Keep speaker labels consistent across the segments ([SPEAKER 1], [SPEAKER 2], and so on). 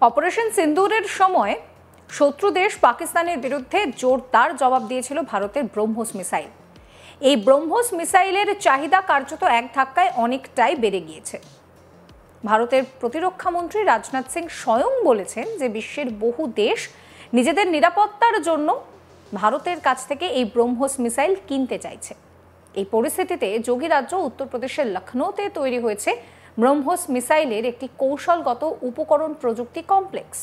[SPEAKER 1] Operation সিন্দুরের সময় শত্রু দেশ পাকিস্তানের বিরুদ্ধে জোরদার জবাব দিয়েছিল ভারতের ব্রহ্মোস মিসাইল। এই ব্রহ্মোস মিসাইলের চাহিদা কার্যত এক ধাক্কায় অনেকটাই বেড়ে গিয়েছে। ভারতের প্রতিরক্ষা মন্ত্রী রাজনাথ সিং স্বয়ং বলেছেন যে বিশ্বের বহু দেশ নিজেদের নিরাপত্তার জন্য ভারতের কাছ থেকে এই ব্রহ্মোস মিসাইল কিনতে চাইছে। এই পরিস্থিতিতে যোগী রাজ্য উত্তরপ্রদেশের লখনৌতে তৈরি হয়েছে ব্রহ্মোস মিসাইলের একটি কৌশলগত উপকরণ প্রযুক্তি কমপ্লেক্স,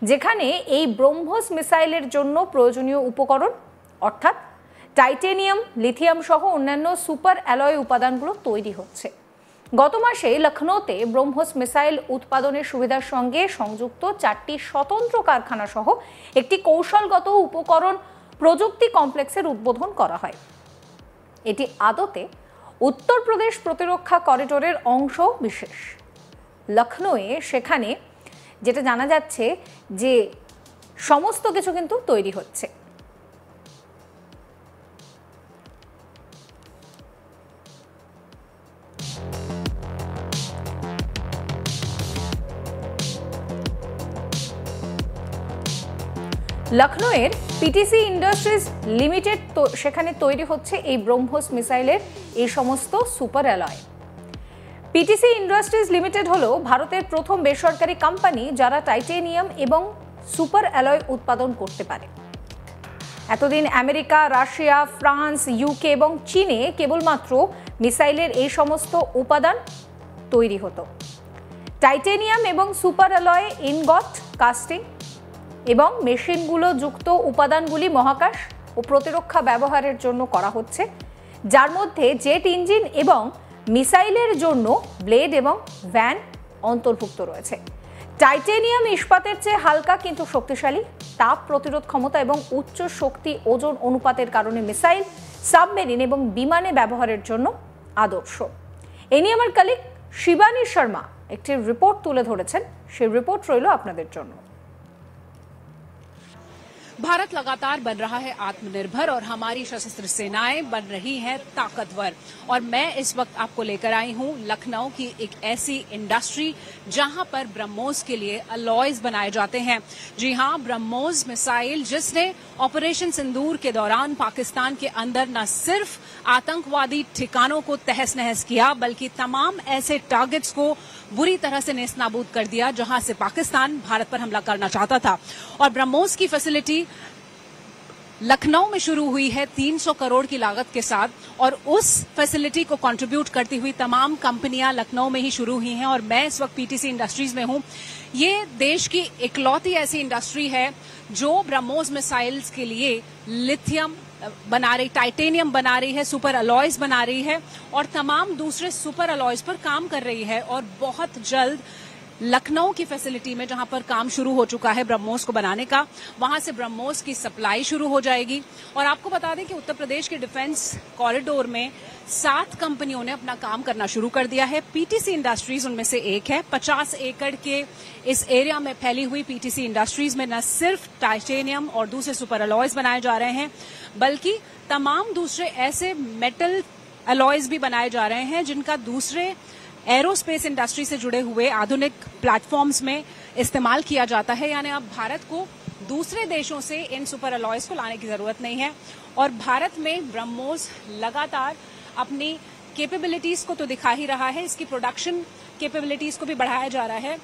[SPEAKER 1] যেখানে এই ব্রহ্মোস মিসাইলের জন্য প্রয়োজনীয় উপকরণ অর্থাৎ টাইটেনিয়াম, লিথিয়াম সহ অন্যান্য সুপার অ্যালয় উপাদানগুলো তৈরি হচ্ছে। গত মাসে লখনৌতে ব্রহ্মোস মিসাইল উৎপাদনের সুবিধার সঙ্গে সংযুক্ত 4টি স্বতন্ত্র কারখানা সহ একটি কৌশলগত উপকরণ প্রযুক্তি কমপ্লেক্সের উদ্বোধন করা হয়। এটি আদতে উত্তরপ্রদেশ প্রতিরক্ষা করিডোরের অংশ বিশেষ। লখনৌয়ে সেখানে যেটা জানা যাচ্ছে যে সমস্ত কিছু কিন্তু তৈরি হচ্ছে। লখনৌয়ের পিটিসি ইন্ডাস্ট্রিজ লিমিটেড সেখানে তৈরি হচ্ছে এই ব্রহ্মোস মিসাইলের এই সমস্ত super alloy. PTC industries limited হলো ভারতের প্রথম বেসরকারি কোম্পানি যারা টাইটেনিয়াম এবং সুপার অ্যালয় উৎপাদন করতে পারে। এতদিন আমেরিকা, রাশিয়া, ফ্রান্স, ইউকে এবং চীনে কেবলমাত্র মিসাইলের এই সমস্ত উপাদান তৈরি হতো। টাইটেনিয়াম এবং সুপার অ্যালয় ইনগট, কাস্টিং এবং মেশিনগুলো যুক্ত উপাদানগুলি মহাকাশ ও প্রতিরক্ষা ব্যবহারের জন্য করা হচ্ছে, যার মধ্যে জেট ইঞ্জিন এবং মিসাইলের জন্য ব্লেড এবং ভ্যান অন্তর্ভুক্ত রয়েছে। টাইটেনিয়াম ইস্পাতের চেয়ে হালকা কিন্তু শক্তিশালী, তাপ প্রতিরোধ ক্ষমতা এবং উচ্চ শক্তি ওজন অনুপাতের কারণে মিসাইল, সাবমেরিন এবং বিমানে ব্যবহারের জন্য আদর্শ। এ নিয়ে আমার কলিগ শিবানী শর্মা একটি রিপোর্ট তুলে ধরেছেন, সেই রিপোর্ট রইল আপনাদের জন্য।
[SPEAKER 2] भारत लगातार बन रहा है आत्मनिर्भर और हमारी सशस्त्र सेनाएं बन रही हैं ताकतवर। और मैं इस वक्त आपको लेकर आई हूं लखनऊ की एक ऐसी इंडस्ट्री जहां पर ब्रह्मोस के लिए अलॉयज बनाए जाते हैं। जी हां, ब्रह्मोस मिसाइल जिसने ऑपरेशन सिंदूर के दौरान पाकिस्तान के अंदर न सिर्फ आतंकवादी ठिकानों को तहस नहस किया, बल्कि तमाम ऐसे टारगेट्स को बुरी तरह से नेस्तनाबूद कर दिया जहां से पाकिस्तान भारत पर हमला करना चाहता था। और ब्रह्मोस की फैसिलिटी लखनऊ में शुरू हुई है 300 करोड़ की लागत के साथ, और उस फैसिलिटी को कंट्रीब्यूट करती हुई तमाम कंपनियां लखनऊ में ही शुरू हुई हैं। और मैं इस वक्त पीटीसी इंडस्ट्रीज में हूं। ये देश की इकलौती ऐसी इंडस्ट्री है जो ब्रह्मोस मिसाइल्स के लिए लिथियम बना रही, टाइटेनियम बना रही है, सुपर अलॉयज बना रही है और तमाम दूसरे सुपर अलॉयज पर काम कर रही है। और बहुत जल्द लखनऊ की फैसिलिटी में जहां पर काम शुरू हो चुका है ब्रह्मोस को बनाने का, वहां से ब्रह्मोस की सप्लाई शुरू हो जाएगी। और आपको बता दें कि उत्तर प्रदेश के डिफेंस कॉरिडोर में 7 कंपनियों ने अपना काम करना शुरू कर दिया है। पीटीसी इंडस्ट्रीज उनमें से एक है। 50 एकड़ के इस एरिया में फैली हुई पीटीसी इंडस्ट्रीज में न सिर्फ टाइटेनियम और दूसरे सुपर अलॉयज बनाए जा रहे हैं, बल्कि तमाम दूसरे ऐसे मेटल अलॉयज भी बनाए जा रहे हैं जिनका दूसरे एरोस्पेस इंडस्ट्री से जुड़े हुए आधुनिक प्लेटफॉर्म्स में इस्तेमाल किया जाता है। यानी अब भारत को दूसरे देशों से इन सुपर अलॉयज को लाने की जरूरत नहीं है। और भारत में ब्रह्मोस लगातार अपनी कैपेबिलिटीज को तो दिखा ही रहा है, इसकी प्रोडक्शन कैपेबिलिटीज को भी बढ़ाया जा रहा है।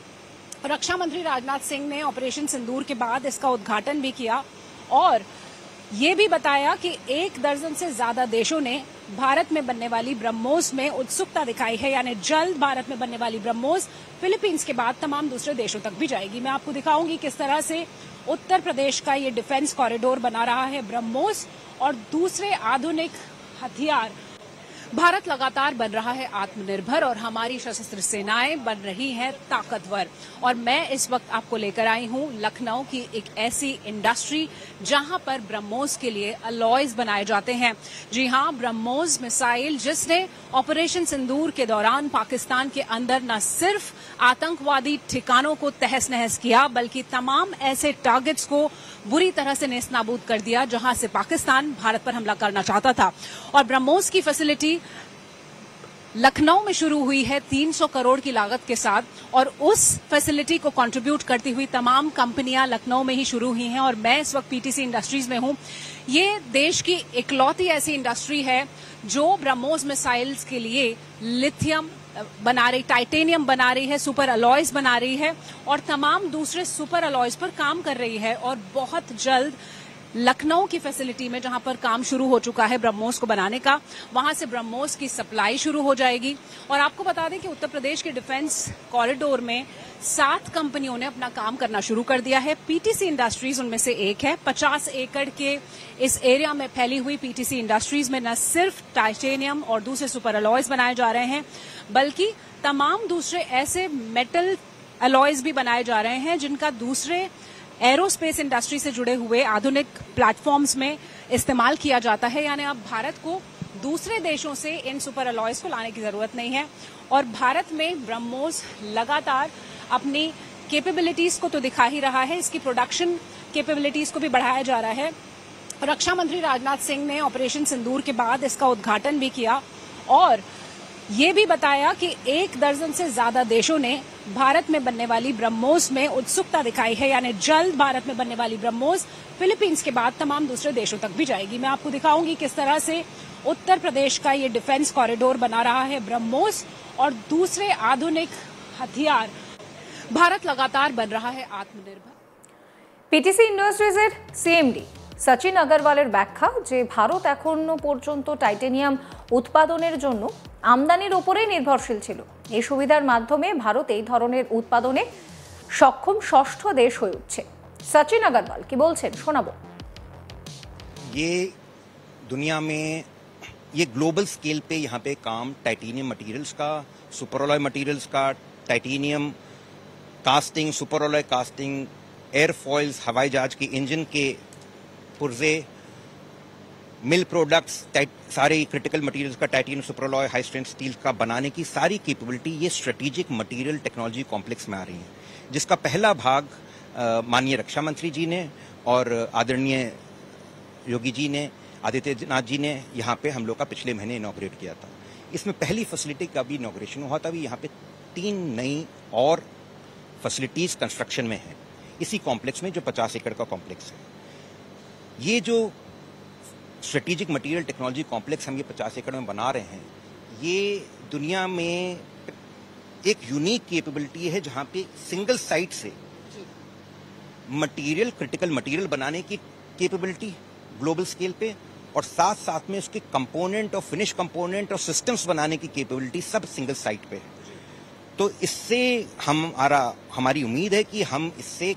[SPEAKER 2] रक्षा मंत्री राजनाथ सिंह ने ऑपरेशन सिंदूर के बाद इसका उद्घाटन भी किया और ये भी बताया कि 1 दर्जन से ज्यादा देशों ने भारत में बनने वाली ब्रह्मोस में उत्सुकता दिखाई है। यानी जल्द भारत में बनने वाली ब्रह्मोस फिलीपींस के बाद तमाम दूसरे देशों तक भी जाएगी। मैं आपको दिखाऊंगी किस तरह से उत्तर प्रदेश का ये डिफेंस कॉरिडोर बना रहा है ब्रह्मोस और दूसरे आधुनिक हथियार। भारत लगातार बन रहा है आत्मनिर्भर और हमारी सशस्त्र सेनाएं बन रही हैं ताकतवर। और मैं इस वक्त आपको लेकर आई हूं लखनऊ की एक ऐसी इंडस्ट्री जहां पर ब्रह्मोस के लिए अलॉयज बनाए जाते हैं। जी हां, ब्रह्मोस मिसाइल जिसने ऑपरेशन सिंदूर के दौरान पाकिस्तान के अंदर न सिर्फ आतंकवादी ठिकानों को तहस नहस किया, बल्कि तमाम ऐसे टारगेट्स को बुरी तरह से नेस्तनाबूद कर दिया जहां से पाकिस्तान भारत पर हमला करना चाहता था। और ब्रह्मोस की फैसिलिटी लखनऊ में शुरू हुई है 300 करोड़ की लागत के साथ और उस फैसिलिटी को कंट्रीब्यूट करती हुई तमाम कंपनियां लखनऊ में ही शुरू हुई हैं और मैं इस वक्त पीटीसी इंडस्ट्रीज में हूं। ये देश की इकलौती ऐसी इंडस्ट्री है जो ब्रह्मोस मिसाइल्स के लिए लिथियम बना रही, टाइटेनियम बना रही है, सुपर अलॉयज बना रही है और तमाम दूसरे सुपर अलॉयज पर काम कर रही है और बहुत जल्द लखनऊ की फैसिलिटी में जहां पर काम शुरू हो चुका है ब्रह्मोस को बनाने का, वहां से ब्रह्मोस की सप्लाई शुरू हो जाएगी। और आपको बता दें कि उत्तर प्रदेश के डिफेंस कॉरिडोर में 7 कंपनियों ने अपना काम करना शुरू कर दिया है। पीटीसी इंडस्ट्रीज उनमें से एक है। 50 एकड़ के इस एरिया में फैली हुई पीटीसी इंडस्ट्रीज में न सिर्फ टाइटेनियम और दूसरे सुपर अलॉयज बनाए जा रहे हैं, बल्कि तमाम दूसरे ऐसे मेटल अलॉयज भी बनाए जा रहे हैं जिनका दूसरे एरोस्पेस इंडस्ट्री से जुड़े हुए आधुनिक प्लेटफॉर्म्स में इस्तेमाल किया जाता है। यानी अब भारत को दूसरे देशों से इन सुपर अलॉयज को लाने की जरूरत नहीं है और भारत में ब्रह्मोस लगातार अपनी कैपेबिलिटीज को तो दिखा ही रहा है, इसकी प्रोडक्शन कैपेबिलिटीज को भी बढ़ाया जा रहा है। रक्षा मंत्री राजनाथ सिंह ने ऑपरेशन सिंदूर के बाद इसका उद्घाटन भी किया और ये भी बताया कि 1 दर्जन से ज्यादा देशों ने भारत में बनने वाली ब्रह्मोस में उत्सुकता दिखाई है। यानी जल्द भारत में बनने वाली ब्रह्मोस फिलीपींस के बाद तमाम दूसरे देशों तक भी जाएगी। मैं आपको दिखाऊंगी किस तरह से उत्तर प्रदेश का ये डिफेंस कॉरिडोर बना रहा है ब्रह्मोस और दूसरे आधुनिक हथियार। भारत लगातार बन रहा है आत्मनिर्भर।
[SPEAKER 1] পিটিসি ইন্ডাস্ট্রিজের সিএমডি সচিন আগরওয়ালের ব্যাখ্যা যে ভারত এখনো পর্যন্ত টাইটেনিয়াম উৎপাদনের জন্য আমদানির উপরেই নির্ভরশীল ছিল। এই সুবিধার মাধ্যমে ভারত এই ধরনের উৎপাদনে সক্ষম ষষ্ঠ দেশ হয়ে উঠছে। সচিন আগরওয়াল কি বলছেন শোনাবো।
[SPEAKER 3] ये दुनिया में ये ग्लोबल स्केल पे यहाँ पे काम टाइटेनियम मटेरियल्स का, सुपर अलॉय मटेरियल्स का, titanium casting, super alloy casting, airfoils, हवाई जहाज के इंजन के पुर्जे, मिल प्रोडक्ट्स, सारे क्रिटिकल मटेरियल्स का, titanium, super alloy, high strength steel का बनाने की सारी कैपेबिलिटी ये स्ट्रेटेजिक मटेरियल टेक्नोलॉजी कॉम्प्लेक्स में आ रही है, जिसका पहला भाग माननीय रक्षा मंत्री जी ने और आदरणीय योगी जी ने, आदित्यनाथ जी ने यहाँ पे हम लोग का पिछले महीने इनॉग्रेट किया था। इसमें पहली फैसिलिटी का भी इनॉग्रेशन हुआ था। अभी यहाँ पे 3 नई और फैसिलिटीज कंस्ट्रक्शन में है इसी कॉम्प्लेक्स में, जो 50 एकड़ का कॉम्प्लेक्स है। ये जो स्ट्रेटेजिक मटेरियल टेक्नोलॉजी कॉम्प्लेक्स हम ये 50 एकड़ में बना रहे हैं, ये दुनिया में एक यूनिक कैपेबिलिटी है जहां पे सिंगल साइट से मटेरियल, क्रिटिकल मटेरियल बनाने की कैपेबिलिटी ग्लोबल स्केल पे और साथ साथ में उसके कंपोनेंट और फिनिश कंपोनेंट और सिस्टम्स बनाने की कैपेबिलिटी सब सिंगल साइट पे है। तो इससे हमारी उम्मीद है कि हम इससे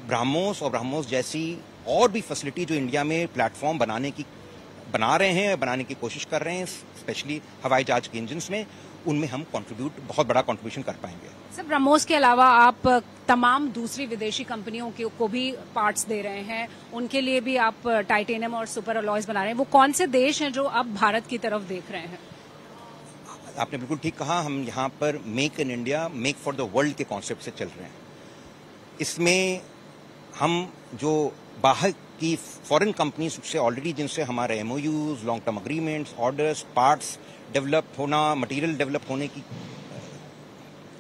[SPEAKER 3] ब्रह्मोस और ब्रह्मोस जैसी और भी फैसिलिटी जो इंडिया में प्लेटफॉर्म बना रहे हैं, बनाने की कोशिश कर रहे हैं, स्पेशली हवाई जहाज के इंजन्स में, उनमें हम बहुत बड़ा कंट्रीब्यूशन कर पाएंगे।
[SPEAKER 2] सर, ब्रह्मोस के अलावा आप तमाम दूसरी विदेशी कंपनियों को भी पार्ट्स दे रहे हैं, उनके लिए भी आप टाइटेनियम और सुपर अलॉयज बना रहे हैं। वो कौन से देश हैं जो अब भारत की तरफ देख रहे हैं?
[SPEAKER 3] आपने बिल्कुल ठीक कहा। हम यहाँ पर make in India, make for the world के कॉन्सेप्ट से चल रहे हैं। इसमें हम जो बाहर की फॉरेन कंपनीज से ऑलरेडी जिनसे हमारे MoUs, long term agreements, orders, parts develop होना, मटेरियल डेवलप होने की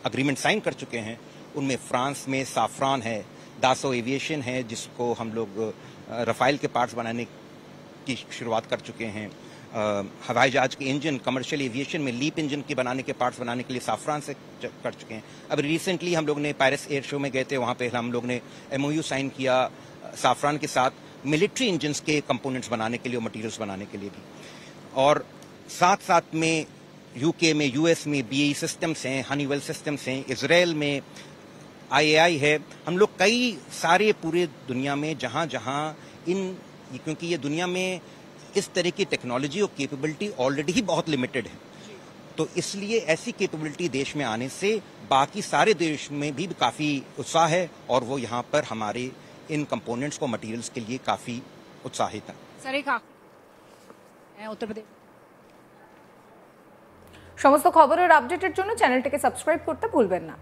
[SPEAKER 3] अग्रीमेंट साइन कर चुके हैं, उनमें फ्रांस में साफरान है, दासो एविएशन है जिसको हम लोग रफाइल के पार्ट्स बनाने की शुरुआत कर चुके हैं। हवाई जहाज के इंजन, कमर्शियल एविएशन में लीप इंजन के बनाने के पार्ट्स बनाने के लिए साफरान से कर चुके हैं। अब रिसेंटली हम लोग ने पेरिस एयर शो में गए थे, वहाँ पे हम लोग ने एमओयू साइन किया साफरान के साथ मिलिट्री इंजन्स के कंपोनेंट्स बनाने के लिए और मटेरियल्स बनाने के लिए भी। और साथ साथ में यूके में, यूएस में BAE सिस्टम्स हैं, हनीवेल सिस्टम्स हैं, इजराइल में IAI है। हम लोग कई सारे पूरे दुनिया में जहाँ क्योंकि ये दुनिया में इस तरह की टेक्नोलॉजी और कैपेबिलिटी ऑलरेडी ही बहुत लिमिटेड है, तो इसलिए ऐसी कैपेबिलिटी देश में आने से बाकी सारे देश में भी काफ़ी उत्साह है और वो यहाँ पर हमारे इन कंपोनेंट्स को, मटेरियल्स के लिए काफ़ी उत्साहित है।
[SPEAKER 2] सर, एक उत्तर प्रदेश
[SPEAKER 1] সমস্ত খবরের আপডেটের জন্য চ্যানেলটিকে সাবস্ক্রাইব করতে ভুলবেন না।